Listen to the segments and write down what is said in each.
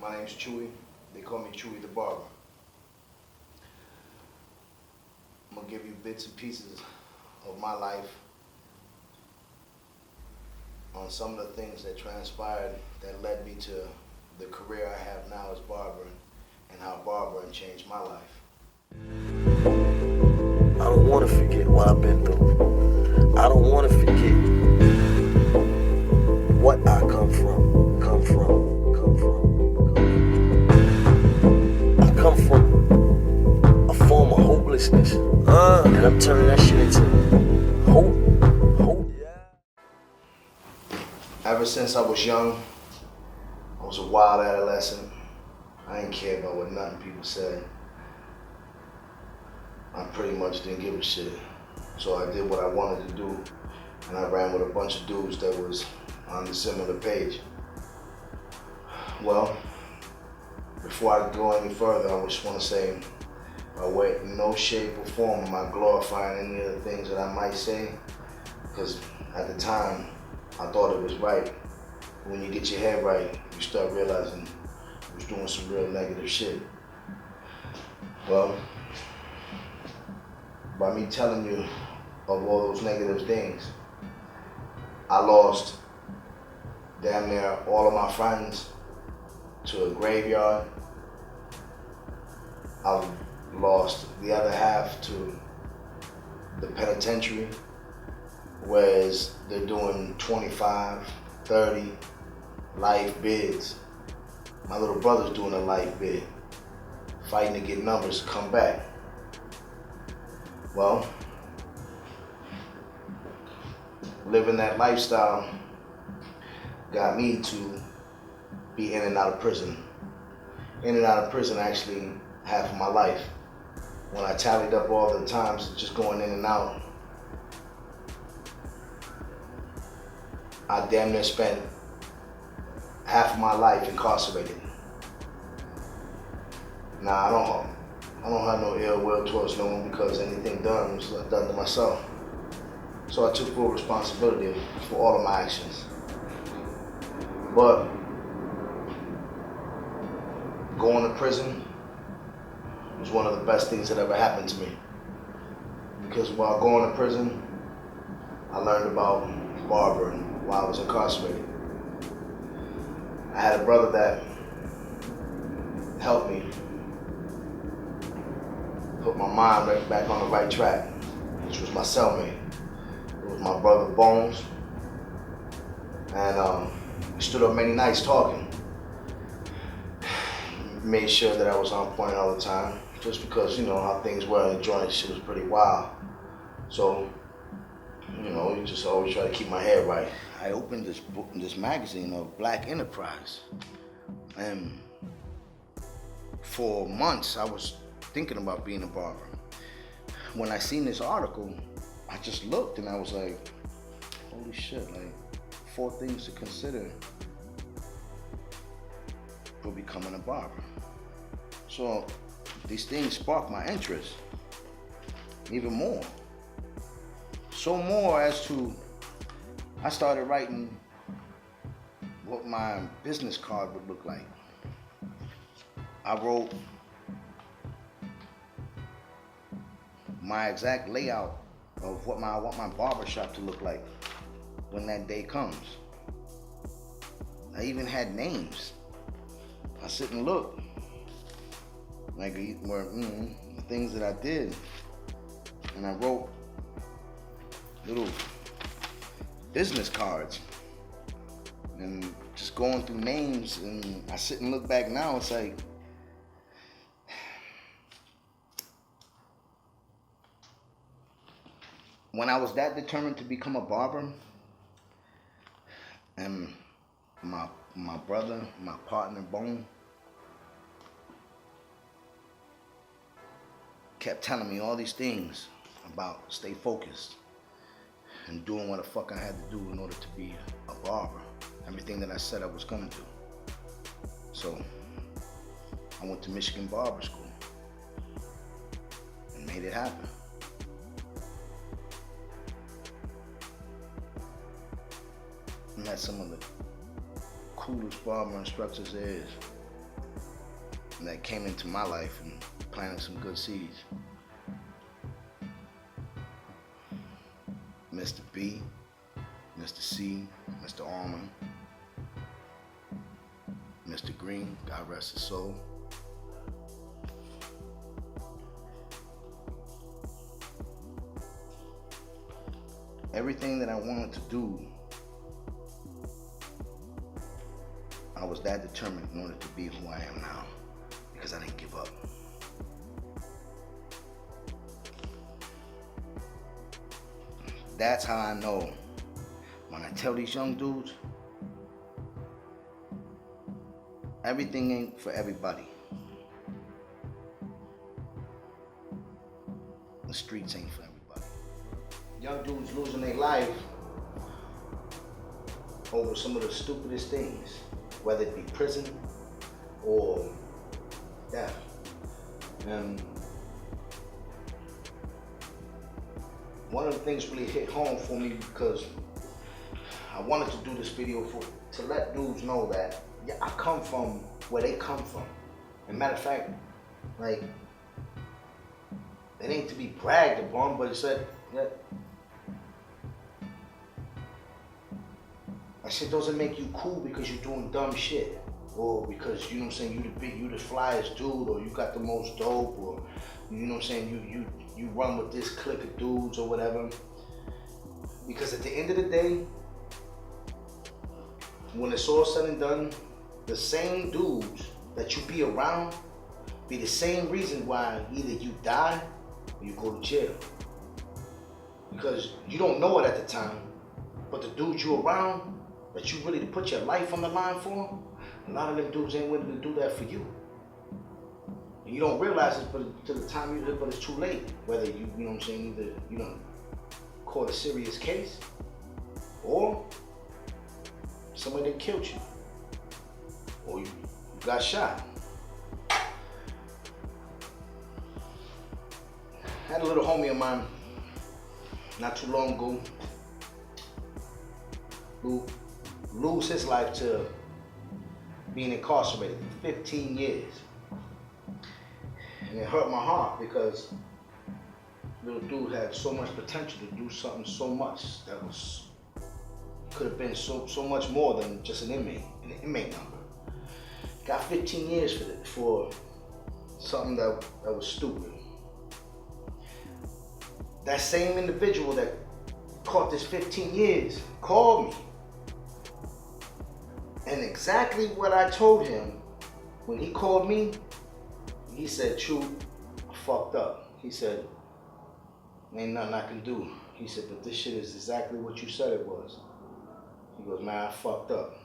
My name's Chuy. They call me Chuy the Barber. I'm gonna give you bits and pieces of my life on some of the things that transpired that led me to the career I have now as barbering and how barbering changed my life. I don't want to forget what I've been through. I don't want to forget what I come from. I come from a form of hopelessness, and I'm turning that shit into hope. Ever since I was young, I was a wild adolescent. I didn't care about what nothing people said. I pretty much didn't give a shit. So I did what I wanted to do, and I ran with a bunch of dudes that was on the similar page. Well, before I go any further, I just want to say, in no shape or form am I glorifying any of the things that I might say, because at the time, I thought it was right. When you get your head right, you start realizing you was doing some real negative shit. Well, by me telling you of all those negative things, I lost damn near all of my friends to a graveyard. I've lost the other half to the penitentiary, whereas they're doing 25, 30 life bids. My little brother's doing a life bid, fighting to get numbers to come back. Well, living that lifestyle got me to be in and out of prison. In and out of prison actually half of my life. When I tallied up all the times just going in and out, I damn near spent half of my life incarcerated. Now I don't have no ill will towards no one, because anything done was done to myself. So I took full responsibility for all of my actions. But going to prison was one of the best things that ever happened to me. Because while going to prison, I learned about barbering while I was incarcerated. I had a brother that helped me put my mind right back on the right track, which was my cellmate. It was my brother Bones, and we stood up many nights talking. Made sure that I was on point all the time, just because, you know, how things were in the joint, shit was pretty wild. So, you know, you just always try to keep my head right. I opened this book, this magazine of Black Enterprise, and for months I was thinking about being a barber. When I seen this article, I just looked and I was like, holy shit, like 4 things to consider for becoming a barber. So these things sparked my interest even more. So more as to, I started writing what my business card would look like. I wrote my exact layout of what I want my barber shop to look like when that day comes. I even had names. I sit and look, like the things that I did, and I wrote little business cards, and just going through names, and I sit and look back now, it's like, when I was that determined to become a barber, and my brother, my partner Bone, kept telling me all these things about stay focused and doing what the fuck I had to do in order to be a barber. Everything that I said I was gonna do. So I went to Michigan Barber School and made it happen. Met some of the coolest barber instructors there is. that came into my life and planted some good seeds. Mr. B, Mr. C, Mr. Armor, Mr. Green, God rest his soul. Everything that I wanted to do, I was that determined in order to be who I am now, because I didn't give up. That's how I know when I tell these young dudes, everything ain't for everybody. The streets ain't for everybody. Young dudes losing their life over some of the stupidest things, whether it be prison or death. And one of the things really hit home for me because I wanted to do this video to let dudes know that I come from where they come from. And matter of fact, like, it ain't to be bragged upon, but it said that shit doesn't make you cool because you're doing dumb shit, or because, you know what I'm saying, you the flyest dude, or you got the most dope, or you know what I'm saying, you run with this clique of dudes or whatever. Because at the end of the day, when it's all said and done, the same dudes that you be around be the same reason why either you die or you go to jail. Because you don't know it at the time, but the dudes you around that you really put your life on the line for, a lot of them dudes ain't willing to do that for you. And you don't realize it till the time you live, but it's too late. Whether you know what I'm saying, either you done caught a serious case, or somebody that killed you, or you got shot. I had a little homie of mine not too long ago who lose his life to being incarcerated for 15 years. And it hurt my heart because little dude had so much potential to do something so much that could have been so much more than just an inmate number. Got 15 years for something that was stupid. That same individual that caught this 15 years called me. And exactly what I told him when he called me, he said, Chuy, I fucked up. He said, ain't nothing I can do. He said, but this shit is exactly what you said it was. He goes, man, I fucked up.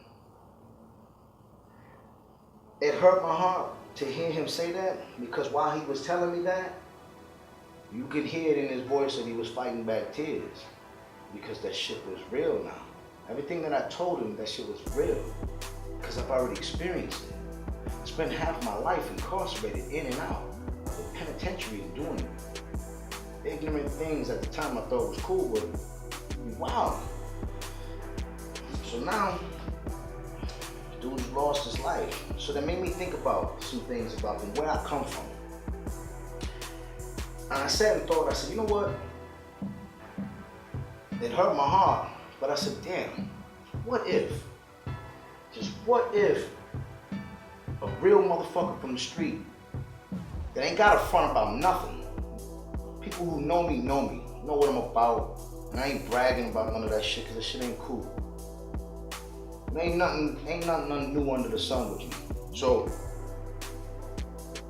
It hurt my heart to hear him say that, because while he was telling me that, you could hear it in his voice that he was fighting back tears, because that shit was real now. Everything that I told him, that shit was real, because I've already experienced it. I spent half my life incarcerated, in and out of the penitentiary and doing ignorant things at the time I thought was cool, but wow. So now, dude's lost his life. So that made me think about some things about them, where I come from. And I sat and thought, I said, you know what? It hurt my heart, but I said, damn, what if? Just what if a real motherfucker from the street that ain't got a front about nothing, people who know me, know what I'm about, and I ain't bragging about none of that shit, because that shit ain't cool. There ain't nothing new under the sun with me. So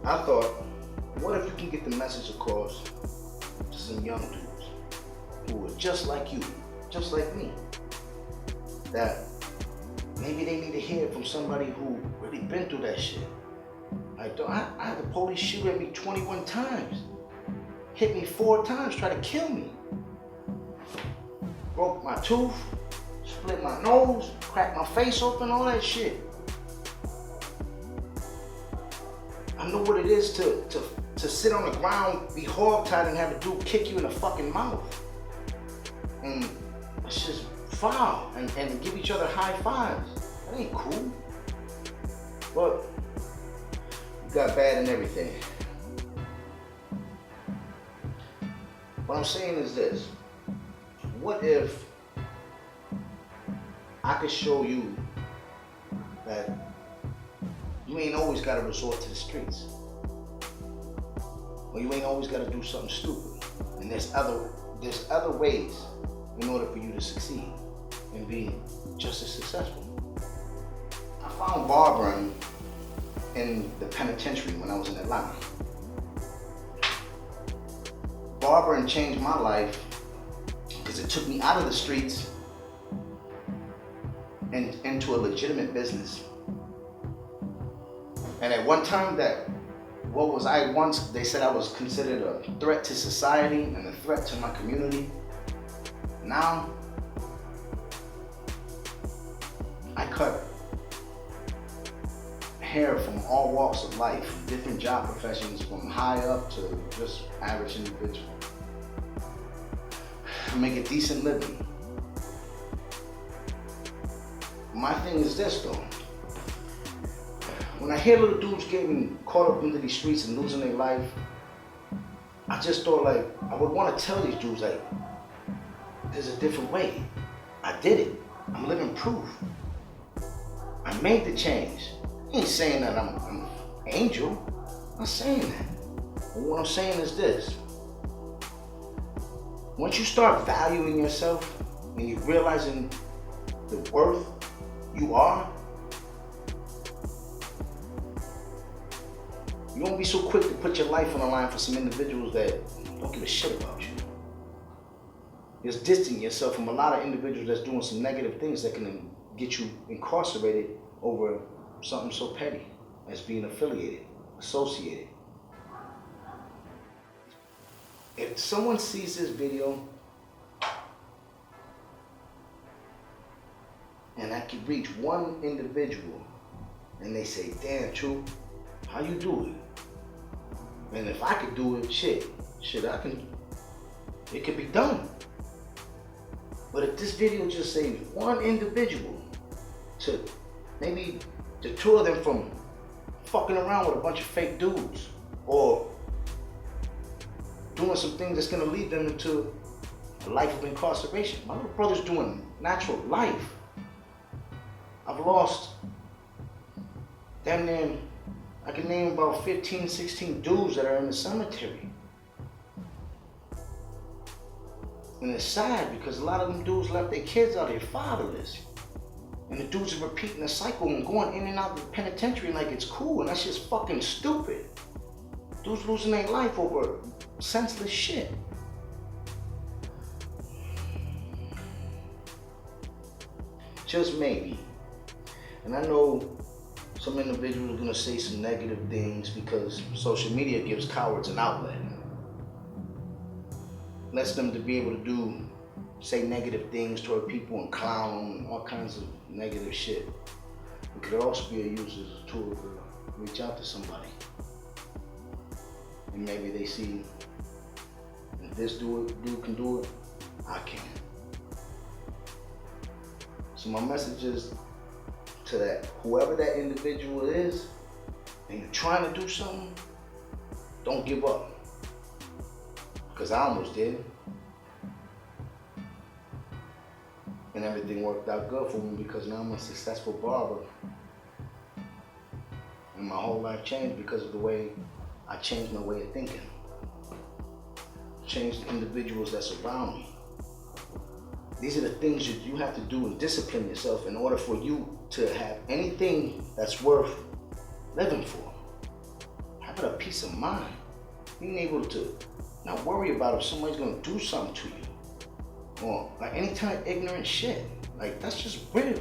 I thought, what if you can get the message across to some young dudes who are just like you, just like me, that maybe they need to hear it from somebody who really been through that shit. Like, I had the police shoot at me 21 times, hit me 4 times, try to kill me. Broke my tooth, split my nose, cracked my face open, all that shit. I know what it is to sit on the ground, be hogtied, and have a dude kick you in the fucking mouth. And it's just foul, and give each other high fives. That ain't cool. But got bad in everything. What I'm saying is this. What if I could show you that you ain't always got to resort to the streets, or you ain't always got to do something stupid, and there's other ways in order for you to succeed and be just as successful. I found barbering in the penitentiary when I was in Atlanta. Barbering changed my life because it took me out of the streets and into a legitimate business. And at one time they said I was considered a threat to society and a threat to my community. Now, I cut hair from all walks of life, from different job professions, from high up to just average individual. I make a decent living. My thing is this though. When I hear little dudes getting caught up into these streets and losing their life, I just thought like, I would want to tell these dudes like, there's a different way. I did it. I'm living proof. I made the change. I ain't saying that I'm an angel. I'm not saying that. But what I'm saying is this. Once you start valuing yourself and you realizing the worth you are, you won't be so quick to put your life on the line for some individuals that don't give a shit about you. You're distancing yourself from a lot of individuals that's doing some negative things that can get you incarcerated over something so petty as being affiliated, associated. If someone sees this video and I could reach one individual and they say, damn, Chuy, how you do it? And if I could do it, shit, it could be done. But if this video just saves one individual to maybe deter them from fucking around with a bunch of fake dudes or doing some things that's gonna lead them into a life of incarceration. My little brother's doing natural life. I've lost damn near, I can name about 15, 16 dudes that are in the cemetery. And it's sad because a lot of them dudes left their kids out here fatherless. And the dudes are repeating the cycle and going in and out of the penitentiary like it's cool, and that's just fucking stupid. Dudes losing their life over senseless shit. Just maybe. And I know some individuals are gonna say some negative things because social media gives cowards an outlet. Lets them to be able to say negative things toward people and clown them and all kinds of negative shit. It could also be a use as a tool to reach out to somebody. And maybe they see, if this dude can do it, I can. So my message is to that, whoever that individual is, and you're trying to do something, don't give up. Because I almost did. And everything worked out good for me because now I'm a successful barber. And my whole life changed because of the way I changed my way of thinking. Changed the individuals that surround me. These are the things that you have to do and discipline yourself in order for you to have anything that's worth living for. Having a peace of mind. Being able to not worry about if somebody's gonna do something to you. Or like any kind of ignorant shit. Like that's just real.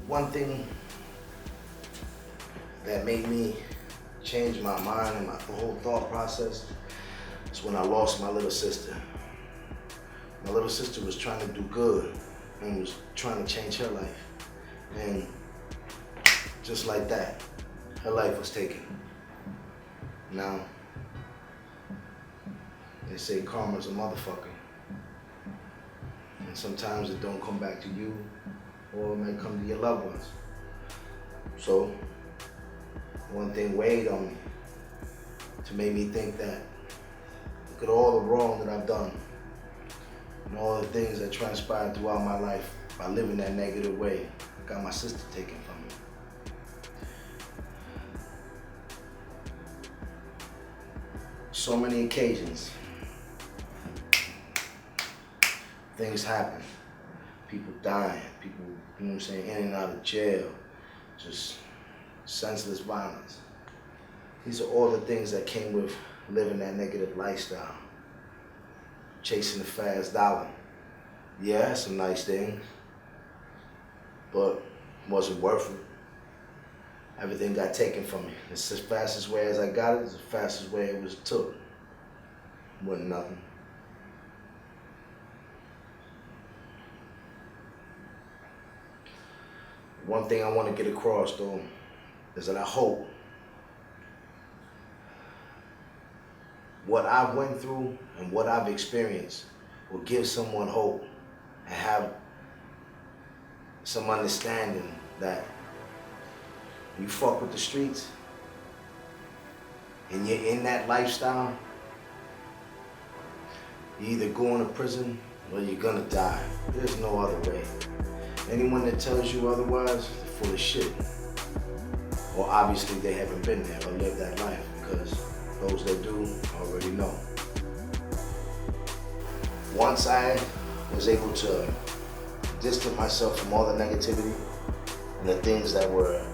One thing that made me change my mind and my whole thought process is when I lost my little sister. My little sister was trying to do good and was trying to change her life. And Just like that, her life was taken. Now, they say karma's a motherfucker. And sometimes it don't come back to you, or it may come to your loved ones. So, one thing weighed on me to make me think that look at all the wrong that I've done and all the things that transpired throughout my life by living that negative way. I got my sister taken from me. So many occasions, things happen. People dying, people, you know what I'm saying, in and out of jail, just senseless violence. These are all the things that came with living that negative lifestyle. Chasing the fast dollar. Yeah, it's a nice thing, but it wasn't worth it. Everything got taken from me. It's the fastest way as I got it, it's the fastest way it was took. It wasn't nothing. One thing I want to get across though is that I hope what I went through and what I've experienced will give someone hope and have some understanding that you fuck with the streets and you're in that lifestyle, you're either going to prison or you're gonna die. There's no other way. Anyone that tells you otherwise, they're full of shit. Or obviously they haven't been there or lived that life, because those that do already know. Once I was able to distance myself from all the negativity and the things that were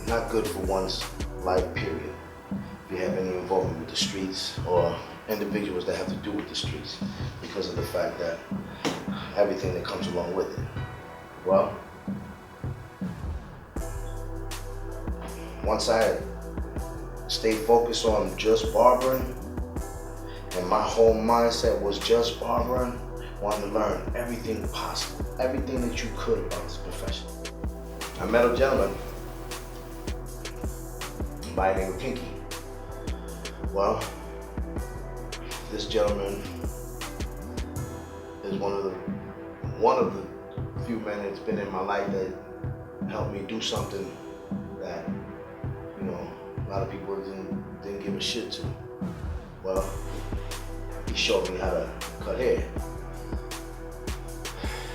not good for one's life, period. If you have any involvement with the streets or individuals that have to do with the streets, because of the fact that everything that comes along with it. Well, once I stayed focused on just barbering, and my whole mindset was just barbering, wanted to learn everything possible, everything that you could about this profession. I met a gentleman by the name of Pinky. Well, this gentleman is one of the few men that's been in my life that helped me do something that, you know, a lot of people didn't give a shit to. Well, he showed me how to cut hair.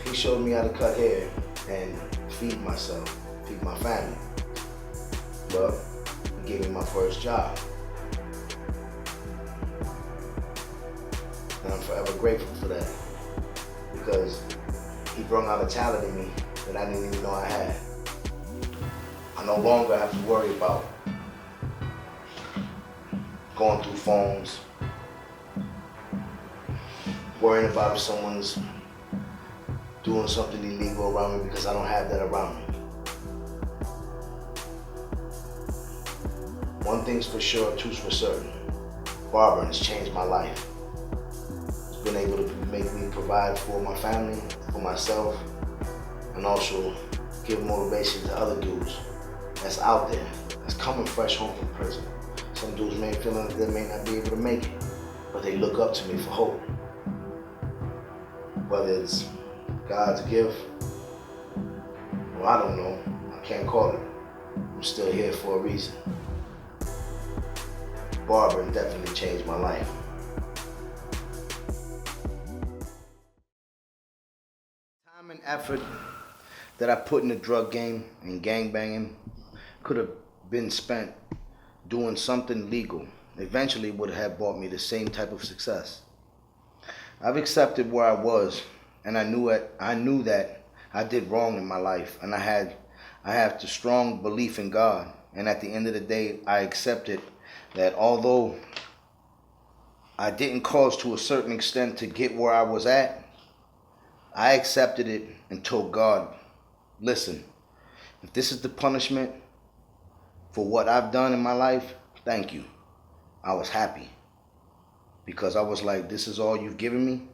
He showed me how to cut hair and feed myself, feed my family. Well, he gave me my first job. And I'm forever grateful for that, because he brought out a talent in me that I didn't even know I had. I no longer have to worry about going through phones, worrying about if someone's doing something illegal around me, because I don't have that around me. One thing's for sure, two's for certain. Barbering has changed my life. It's been able to make me provide for my family, for myself, and also give motivation to other dudes that's out there, that's coming fresh home from prison. Some dudes may feel like they may not be able to make it, but they look up to me for hope. Whether it's God's gift, well, I don't know, I can't call it. I'm still here for a reason. Barber definitely changed my life. Time and effort that I put in the drug game and gangbanging could have been spent doing something legal. Eventually would have brought me the same type of success. I've accepted where I was, and I knew that I did wrong in my life, and I have the strong belief in God. And at the end of the day, I accepted that although I didn't cause to a certain extent to get where I was at, I accepted it and told God, listen, if this is the punishment for what I've done in my life, thank you. I was happy, because I was like, this is all you've given me?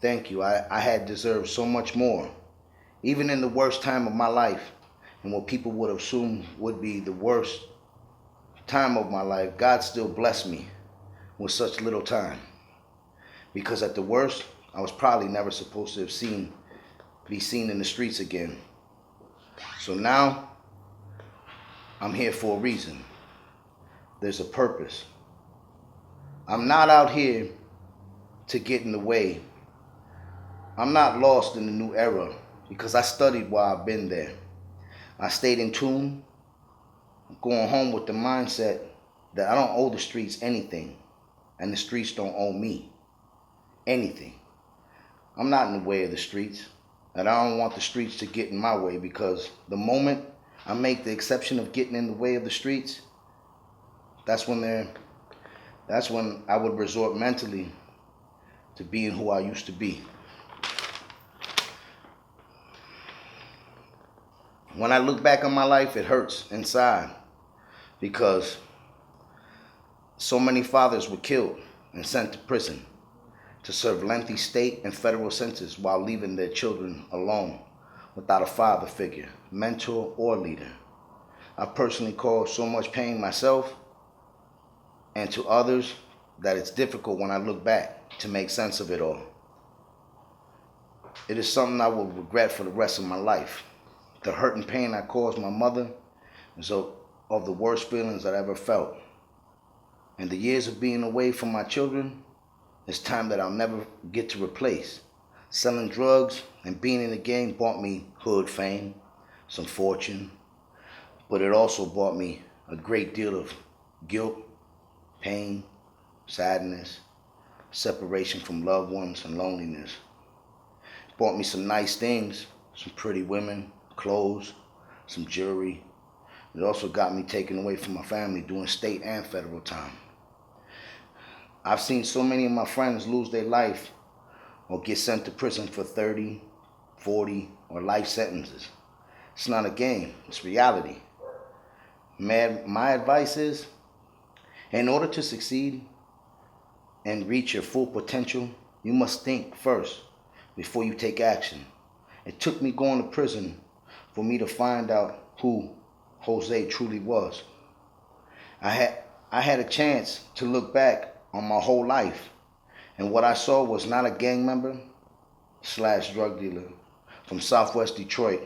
Thank you. I had deserved so much more. Even in the worst time of my life, and what people would assume would be the worst time of my life, God still blessed me with such little time. Because at the worst, I was probably never supposed to be seen in the streets again. So now, I'm here for a reason. There's a purpose. I'm not out here to get in the way. I'm not lost in the new era because I studied while I've been there. I stayed in tune, going home with the mindset that I don't owe the streets anything, and the streets don't owe me anything. I'm not in the way of the streets, and I don't want the streets to get in my way, because the moment I make the exception of getting in the way of the streets, that's when I would resort mentally to being who I used to be. When I look back on my life, it hurts inside, because so many fathers were killed and sent to prison to serve lengthy state and federal sentences while leaving their children alone without a father figure, mentor, or leader. I personally caused so much pain myself and to others that it's difficult when I look back to make sense of it all. It is something I will regret for the rest of my life. The hurt and pain I caused my mother is of the worst feelings I ever felt. And the years of being away from my children is time that I'll never get to replace. Selling drugs and being in the game bought me hood fame, some fortune, but it also brought me a great deal of guilt, pain, sadness, separation from loved ones, and loneliness. It brought me some nice things, some pretty women, clothes, some jewelry. It also got me taken away from my family doing state and federal time. I've seen so many of my friends lose their life or get sent to prison for 30, 40, or life sentences. It's not a game, it's reality. My advice is, in order to succeed and reach your full potential, you must think first before you take action. It took me going to prison for me to find out who Jose truly was. I had a chance to look back on my whole life, and what I saw was not a gang member / drug dealer from Southwest Detroit,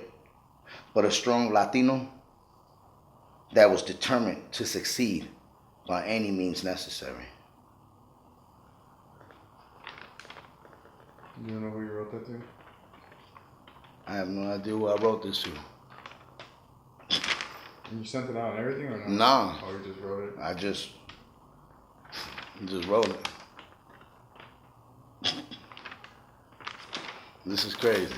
but a strong Latino that was determined to succeed by any means necessary. You don't know who you wrote that to? I have no idea who I wrote this to. And you sent it out and everything, or no? Nah. Oh, you just wrote it? I just wrote it. This is crazy.